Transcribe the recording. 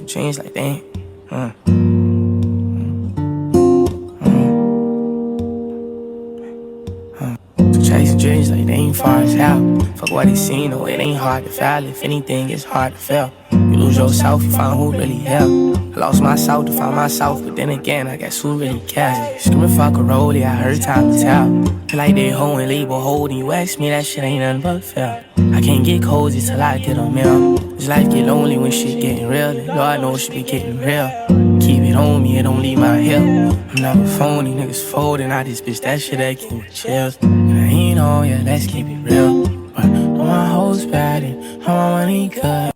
chasing dreams like they ain't. Chasing dreams like they ain't far as hell. Fuck what they seen, no, it ain't hard to fail. If anything, it's hard to fail. You lose yourself, you find who really help. I lost myself to find myself, but then again, I guess who really cares? Screaming fuck a rollie, I heard time to tell. Feel like they holding, label holding. You ask me, that shit ain't nothing but fair. I can't get cozy till I get a meal. This life get lonely when shit getting real, and Lord knows shit be getting real. Keep it on me, it don't leave my hip. I'm never phony, niggas folding. I just bitch that shit that give me chills. And I ain't on, yeah, let's keep it real. But all my hoes bad and all my money good.